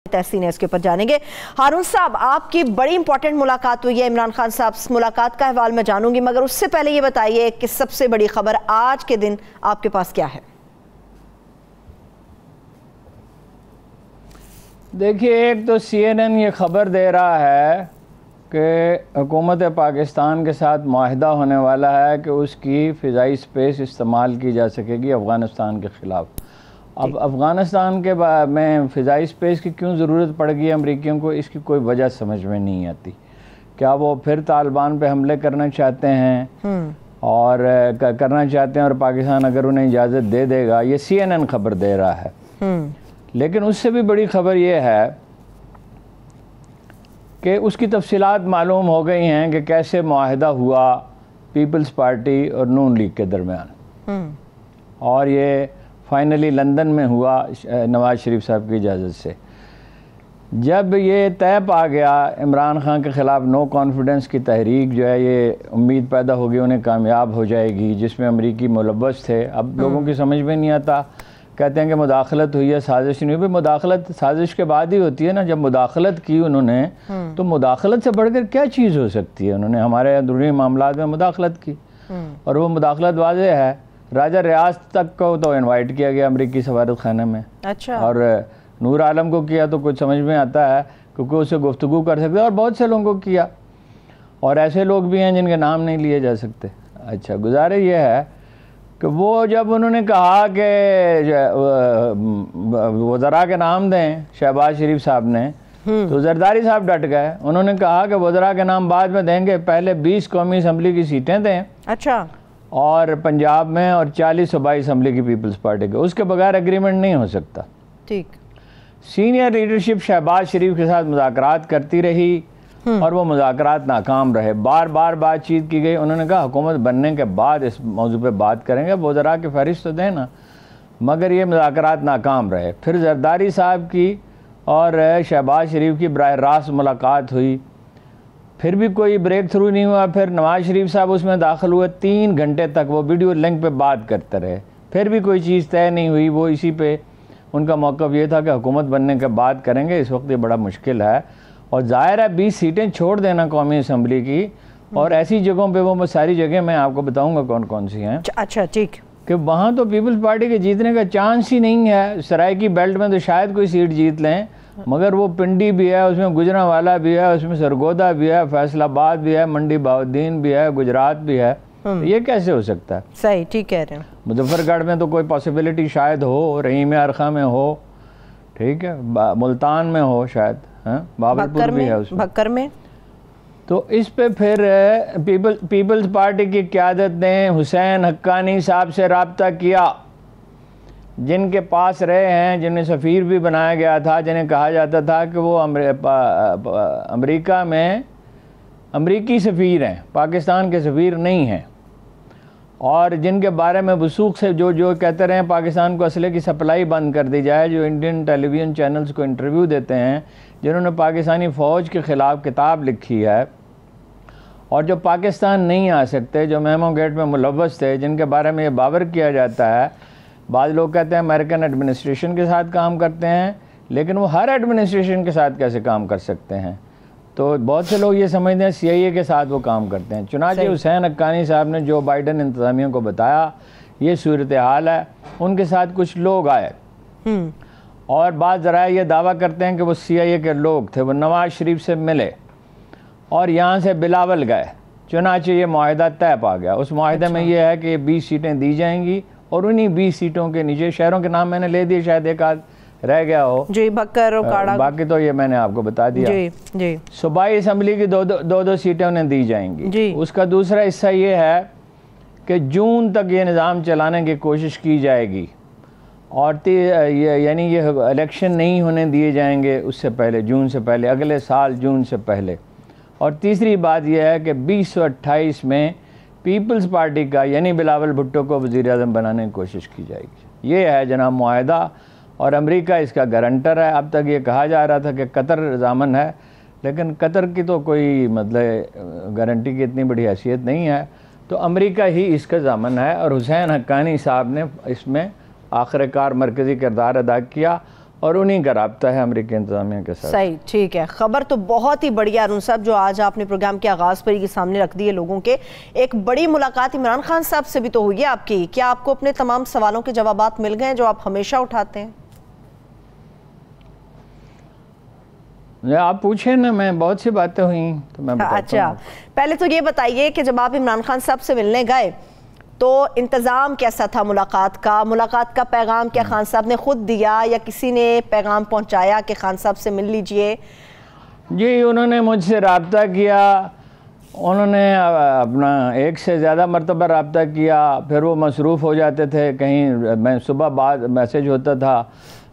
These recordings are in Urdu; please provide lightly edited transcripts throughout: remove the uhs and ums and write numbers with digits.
تحسین ہے اس کے اوپر جانیں گے۔ ہارون صاحب، آپ کی بڑی امپورٹنٹ ملاقات ہوئی ہے عمران خان صاحب سے، ملاقات کا احوال میں جانوں گی، مگر اس سے پہلے یہ بتائیے کہ سب سے بڑی خبر آج کے دن آپ کے پاس کیا ہے؟ دیکھیے، ایک تو سی این این یہ خبر دے رہا ہے کہ حکومت پاکستان کے ساتھ معاہدہ ہونے والا ہے کہ اس کی فضائی سپیس استعمال کی جا سکے گی افغانستان کے خلاف۔ اب افغانستان کے میں فضائی سپیس کی کیوں ضرورت پڑ گئی امریکیوں کو، اس کی کوئی وجہ سمجھ میں نہیں آتی۔ کیا وہ پھر طالبان پہ حملے کرنا چاہتے ہیں اور کرنا چاہتے ہیں اور پاکستان اگر انہیں اجازت دے دے گا؟ یہ سی این این خبر دے رہا ہے۔ لیکن اس سے بھی بڑی خبر یہ ہے کہ اس کی تفصیلات معلوم ہو گئی ہیں کہ کیسے معاہدہ ہوا پیپلز پارٹی اور نون لیگ کے درمیان، اور یہ فائنلی لندن میں ہوا نواز شریف صاحب کی اجازت سے۔ جب یہ طے پا گیا عمران خان کے خلاف نو کانفیڈنس کی تحریک جو ہے، یہ امید پیدا ہوگی انہیں کامیاب ہو جائے گی، جس میں امریکی ملوث تھے۔ اب لوگوں کی سمجھ میں نہیں آتا، کہتے ہیں کہ مداخلت ہوئی ہے، سازش نہیں ہوئی۔ مداخلت سازش کے بعد ہی ہوتی ہے نا۔ جب مداخلت کی انہوں نے تو مداخلت سے بڑھ کر کیا چیز ہو سکتی ہے؟ انہوں نے ہمارے اندرونی معاملات میں مداخلت کی، اور وہ مداخلت واضح ہے۔ راجہ ریاض تک کو تو انوائٹ کیا گیا امریکی سفارت خانے میں، اور نور عالم کو کیا تو کچھ سمجھ میں آتا ہے کیونکہ اسے گفتگو کر سکتے، اور بہت سے لوگوں کو کیا، اور ایسے لوگ بھی ہیں جن کے نام نہیں لیے جا سکتے۔ اچھا، گزارے یہ ہے کہ وہ جب انہوں نے کہا کہ وزراء کے نام دیں شہباز شریف صاحب نے، تو زرداری صاحب ڈٹ گئے۔ انہوں نے کہا کہ وزراء کے نام بعد میں دیں گے، پہلے 20 قومی اسمبلی کی سیٹیں دیں، اچھا، اور پنجاب میں، اور 40 صوبائی اسمبلی کی پیپلز پارٹی کے، اس کے بغیر ایگریمنٹ نہیں ہو سکتا۔ ٹھیک۔ سینئر لیڈرشپ شہباز شریف کے ساتھ مذاکرات کرتی رہی، اور وہ مذاکرات ناکام رہے۔ بار بار بات چیت کی گئی۔ انہوں نے کہا حکومت بننے کے بعد اس موضوع پہ بات کریں گے، وزراء کی فہرست تو دیں نا، مگر یہ مذاکرات ناکام رہے۔ پھر زرداری صاحب کی اور شہباز شریف کی براہ راست ملاقات ہوئی، پھر بھی کوئی بریک تھرو نہیں ہوا۔ پھر نواز شریف صاحب اس میں داخل ہوئے، 3 گھنٹے تک وہ ویڈیو لنک پہ بات کرتے رہے، پھر بھی کوئی چیز طے نہیں ہوئی۔ وہ اسی پہ ان کا موقف یہ تھا کہ حکومت بننے کے بعد کریں گے، اس وقت یہ بڑا مشکل ہے، اور ظاہر ہے 20 سیٹیں چھوڑ دینا قومی اسمبلی کی، اور ایسی جگہوں پہ، وہ ساری جگہیں میں آپ کو بتاؤں گا کون کون سی ہیں۔ اچھا، ٹھیک، کہ وہاں تو پیپلز پارٹی کے جیتنے کا چانس ہی نہیں ہے۔ سرائے کی بیلٹ میں تو شاید کوئی سیٹ جیت لیں، مگر وہ پنڈی بھی ہے، اس میں گجرانوالہ بھی ہے، اس میں سرگودا بھی ہے، فیصل آباد بھی ہے، منڈی بہاؤالدین بھی ہے، گجرات بھی ہے۔ یہ کیسے ہو سکتا ہے؟ صحیح، ٹھیک کہہ رہے ہیں۔ مظفر گڑھ میں تو کوئی پاسبلٹی شاید ہو، رحیم ارخا میں ہو، ٹھیک ہے، ملتان میں ہو شاید، بابرپور بھی ہے اس میں، بھکر میں۔ تو اس پہ پھر پیپلز پارٹی کی قیادت نے حسین حقانی صاحب سے رابطہ کیا، جن کے پاس رہے ہیں، جنہیں سفیر بھی بنایا گیا تھا، جنہیں کہا جاتا تھا کہ وہ امریکہ میں امریکی سفیر ہیں، پاکستان کے سفیر نہیں ہیں، اور جن کے بارے میں وثوق سے جو کہتے رہے ہیں پاکستان کو اسلحے کی سپلائی بند کر دی جائے، جو انڈین ٹیلی ویژن چینلز کو انٹرویو دیتے ہیں، جنہوں نے پاکستانی فوج کے خلاف کتاب لکھی ہے، اور جو پاکستان نہیں آ سکتے، جو میمو گیٹ میں ملوث تھے، جن کے بارے میں یہ باور کیا جاتا ہے۔ بعض لوگ کہتے ہیں امریکن ایڈمنسٹریشن کے ساتھ کام کرتے ہیں، لیکن وہ ہر ایڈمنسٹریشن کے ساتھ کیسے کام کر سکتے ہیں؟ تو بہت سے لوگ یہ سمجھتے ہیں سی آئی اے کے ساتھ وہ کام کرتے ہیں۔ چنانچہ حسین حقانی صاحب نے جو بائیڈن انتظامیہ کو بتایا یہ صورتحال ہے، ان کے ساتھ کچھ لوگ آئے، اور بعض ذرائع یہ دعویٰ کرتے ہیں کہ وہ سی آئی اے کے لوگ تھے، وہ نواز شریف سے ملے اور یہاں سے بلاول گئے۔ چنانچہ یہ معاہدہ طے پا گیا۔ اس معاہدے میں یہ ہے کہ 20 سیٹیں دی جائیں گی، اور انہی 20 سیٹوں کے نیچے شہروں کے نام میں نے لے دیے، شاید ایک آدھ رہ گیا ہو، جی، بھکر اور کاڑا، باقی تو یہ میں نے آپ کو بتا دیا۔ جی، صوبائی اسمبلی کی دو سیٹیں انہیں دی جائیں گی۔ اس کا دوسرا حصہ یہ ہے کہ جون تک یہ نظام چلانے کی کوشش کی جائے گی، اور یعنی یہ الیکشن نہیں ہونے دیے جائیں گے اس سے پہلے، جون سے پہلے، اگلے سال جون سے پہلے۔ اور تیسری بات یہ ہے کہ 2028 میں پیپلز پارٹی کا، یعنی بلاول بھٹو کو وزیر اعظم بنانے کی کوشش کی جائے گی۔ یہ ہے جناب معاہدہ، اور امریکہ اس کا گارنٹر ہے۔ اب تک یہ کہا جا رہا تھا کہ قطر ضامن ہے، لیکن قطر کی تو کوئی مطلب گارنٹی کی اتنی بڑی حیثیت نہیں ہے، تو امریکہ ہی اس کا ضامن ہے، اور حسین حقانی صاحب نے اس میں آخر کار مرکزی کردار ادا کیا، اور انہی کا رابطہ ہے امریکی انتظامیہ کے ساتھ۔ صحیح، ٹھیک ہے۔ خبر تو بہت ہی بڑی ہے ہارون صاحب جو آج آپ نے پروگرام کے آغاز پر ہی سامنے رکھ دی ہے لوگوں کے۔ ایک بڑی ملاقات عمران خان صاحب سے بھی تو ہوئی ہے آپ کی، کیا آپ کو اپنے تمام سوالوں کے جوابات مل گئے ہیں جو آپ ہمیشہ اٹھاتے ہیں؟ آپ پوچھیں نا، میں بہت سی باتیں ہوئیں تو میں بتاتا ہوں۔ اچھا، پہلے تو یہ بتائیے کہ جب آپ عمران خان صاحب سے ملنے گئے تو انتظام کیسا تھا ملاقات کا پیغام کیا خان صاحب نے خود دیا یا کسی نے پیغام پہنچایا کہ خان صاحب سے مل لیجئے؟ جی، انہوں نے مجھ سے رابطہ کیا، انہوں نے اپنا ایک سے زیادہ مرتبہ رابطہ کیا، پھر وہ مصروف ہو جاتے تھے کہیں، میں صبح بعد میسیج ہوتا تھا،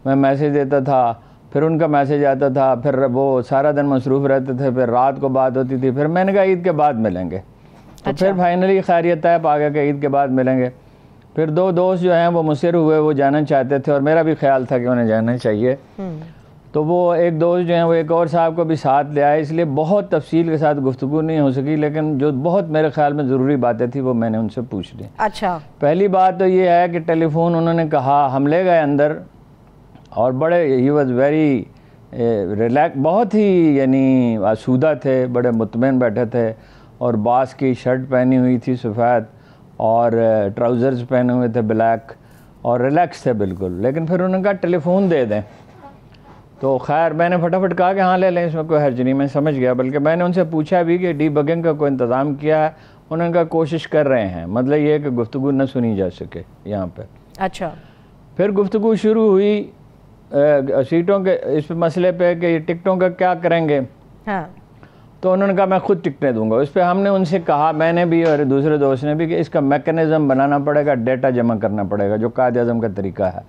میں میسیج دیتا تھا، پھر ان کا میسیج آتا تھا، پھر وہ سارا دن مصروف رہتے تھے، پھر رات کو بات ہوتی تھی، پھر میں نے کہا عید کے بعد ملیں گے، تو پھر فائنلی خیریت طے پا گیا کہ عید کے بعد ملیں گے۔ پھر دو دوست جو ہیں وہ مصر ہوئے، وہ جانا چاہتے تھے اور میرا بھی خیال تھا کہ انہیں جانا چاہیے، تو وہ ایک دوست جو ہیں وہ ایک اور صاحب کو بھی ساتھ لے آئے، اس لیے بہت تفصیل کے ساتھ گفتگو نہیں ہو سکی، لیکن جو بہت میرے خیال میں ضروری باتیں تھیں وہ میں نے ان سے پوچھ لی۔ اچھا، پہلی بات تو یہ ہے کہ ٹیلی فون انہوں نے کہا، ہم لے گئے اندر اور بڑے ہی واز ویری ریلیکس، بہت ہی یعنی آسودہ تھے، بڑے مطمئن بیٹھے تھے، اور باس کی شرٹ پہنی ہوئی تھی سفید اور ٹراؤزرز پہنے ہوئے تھے بلیک، اور ریلیکس تھے بالکل۔ لیکن پھر انہوں نے کہا ٹیلی فون دے دیں، تو خیر میں نے پھٹافٹ کہا کہ ہاں لے لیں، اس میں کوئی حرج نہیں، میں سمجھ گیا، بلکہ میں نے ان سے پوچھا بھی کہ ڈی بگنگ کا کوئی انتظام کیا ہے، انہوں نے کہا کوشش کر رہے ہیں، مطلب یہ ہے کہ گفتگو نہ سنی جا سکے یہاں پہ۔ اچھا، پھر گفتگو شروع ہوئی سیٹوں کے اس مسئلے پہ کہ یہ ٹکٹوں کا کیا کریں گے، ہاں، تو انہوں نے کہا میں خود ٹکٹیں دوں گا۔ اس پہ ہم نے ان سے کہا، میں نے بھی اور دوسرے دوست نے بھی، کہ اس کا میکنزم بنانا پڑے گا، ڈیٹا جمع کرنا پڑے گا جو قائد اعظم کا طریقہ ہے،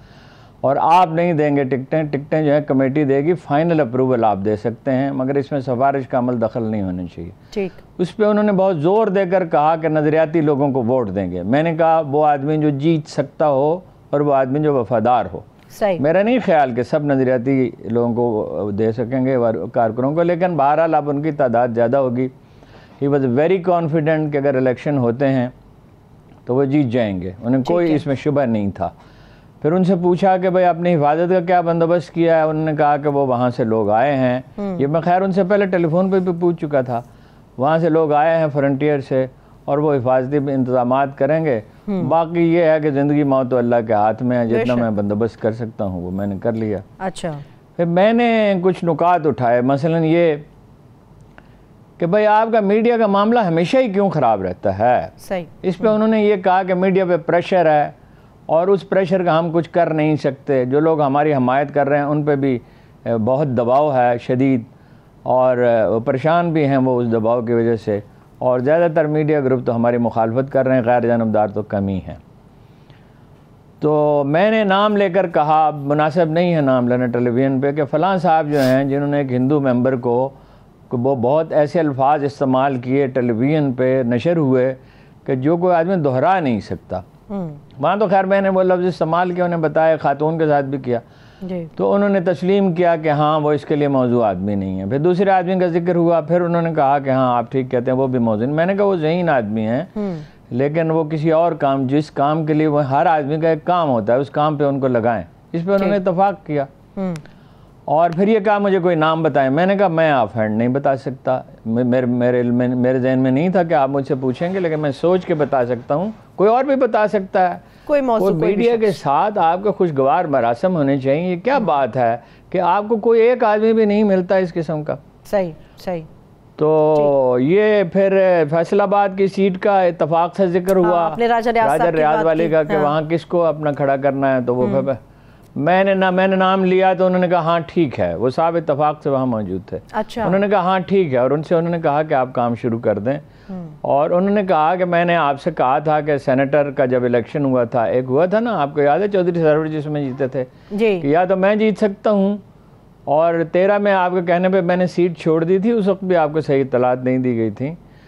اور آپ نہیں دیں گے ٹکٹیں جو ہے کمیٹی دے گی، فائنل اپروول آپ دے سکتے ہیں، مگر اس میں سفارش کا عمل دخل نہیں ہونا چاہیے۔ ٹھیک، اس پہ انہوں نے بہت زور دے کر کہا کہ نظریاتی لوگوں کو ووٹ دیں گے۔ میں نے کہا وہ آدمی جو جیت سکتا ہو اور وہ آدمی جو وفادار ہو۔ صحیح، میرا نہیں خیال کہ سب نظریاتی لوگوں کو دے سکیں گے کارکنوں کو، لیکن بہرحال اب ان کی تعداد زیادہ ہوگی۔ ہی واز ویری کانفیڈنٹ کہ اگر الیکشن ہوتے ہیں تو وہ جیت جائیں گے، انہیں کوئی اس میں شبہ نہیں تھا۔ پھر ان سے پوچھا کہ بھئی اپنی حفاظت کا کیا بندوبست کیا ہے، انہوں نے کہا کہ وہ وہاں سے لوگ آئے ہیں، یہ میں خیر ان سے پہلے ٹیلی فون پہ بھی پوچھ چکا تھا، وہاں سے لوگ آئے ہیں فرنٹیئر سے، اور وہ حفاظتی انتظامات کریں گے، باقی یہ ہے کہ زندگی موت تو اللہ کے ہاتھ میں ہے، جتنا میں بندوبست کر سکتا ہوں وہ میں نے کر لیا۔ اچھا، پھر میں نے کچھ نکات اٹھائے، مثلا یہ کہ بھئی آپ کا میڈیا کا معاملہ ہمیشہ ہی کیوں خراب رہتا ہے۔ صحیح، اس پہ انہوں نے یہ کہا کہ میڈیا پہ پریشر ہے اور اس پریشر کا ہم کچھ کر نہیں سکتے، جو لوگ ہماری حمایت کر رہے ہیں ان پہ بھی بہت دباؤ ہے شدید، اور وہ پریشان بھی ہیں وہ اس دباؤ کی وجہ سے، اور زیادہ تر میڈیا گروپ تو ہماری مخالفت کر رہے ہیں، غیر جانبدار تو کم ہی ہیں۔ تو میں نے نام لے کر کہا، مناسب نہیں ہے نام لینا ٹیلی ویژن پہ، کہ فلاں صاحب جو ہیں جنہوں نے ایک ہندو ممبر کو وہ بہت ایسے الفاظ استعمال کیے ٹیلی ویژن پہ نشر ہوئے کہ جو کوئی آدمی دہرا نہیں سکتا۔ وہاں تو خیر میں نے وہ لفظ استعمال کیا، انہیں بتایا، خاتون کے ساتھ بھی کیا، تو انہوں نے تسلیم کیا کہ ہاں وہ اس کے لیے موضوع آدمی نہیں ہے۔ پھر دوسرے آدمی کا ذکر ہوا، پھر انہوں نے کہا کہ ہاں آپ ٹھیک کہتے ہیں، وہ بھی موضوع نہیں۔ میں نے کہا وہ ذہین آدمی ہیں، لیکن وہ کسی اور کام، جس کام کے لیے وہ ہر آدمی کا ایک کام ہوتا ہے، اس کام پہ ان کو لگائیں۔ اس پہ انہوں نے اتفاق کیا، اور پھر یہ کہا مجھے کوئی نام بتائیں۔ میں نے کہا میں آف ہینڈ نہیں بتا سکتا، میرے ذہن میں نہیں تھا کہ آپ مجھ سے پوچھیں گے، لیکن میں سوچ کے بتا سکتا ہوں، کوئی اور بھی بتا سکتا ہے۔ کوئی موضوع، میڈیا کے ساتھ آپ کے خوشگوار مراسم ہونے چاہیے۔ یہ کیا بات ہے کہ آپ کو کوئی ایک آدمی بھی نہیں ملتا اس قسم کا۔ صحیح، صحیح۔ تو یہ پھر فیصل آباد کی سیٹ کا اتفاق سے ذکر ہوا، راجہ ریاض والی کا، کہ وہاں کس کو اپنا کھڑا کرنا ہے، تو وہ میں نے نام لیا، تو انہوں نے کہا ہاں ٹھیک ہے، وہ صاحب اتفاق سے وہاں موجود تھے۔ اچھا، انہوں نے کہا ہاں ٹھیک ہے، اور ان سے انہوں نے کہا کہ آپ کام شروع کر دیں، اور انہوں نے کہا کہ میں نے آپ سے کہا تھا کہ سینیٹر کا جب الیکشن ہوا تھا، ایک ہوا تھا نا، آپ کو یاد ہے چودھری سرور جس میں جیتے تھے، کہ یا تو میں جیت سکتا ہوں، اور 13 میں آپ کے کہنے پہ میں نے سیٹ چھوڑ دی تھی، اس وقت بھی آپ کو صحیح اطلاعات نہیں دی گئی تھی،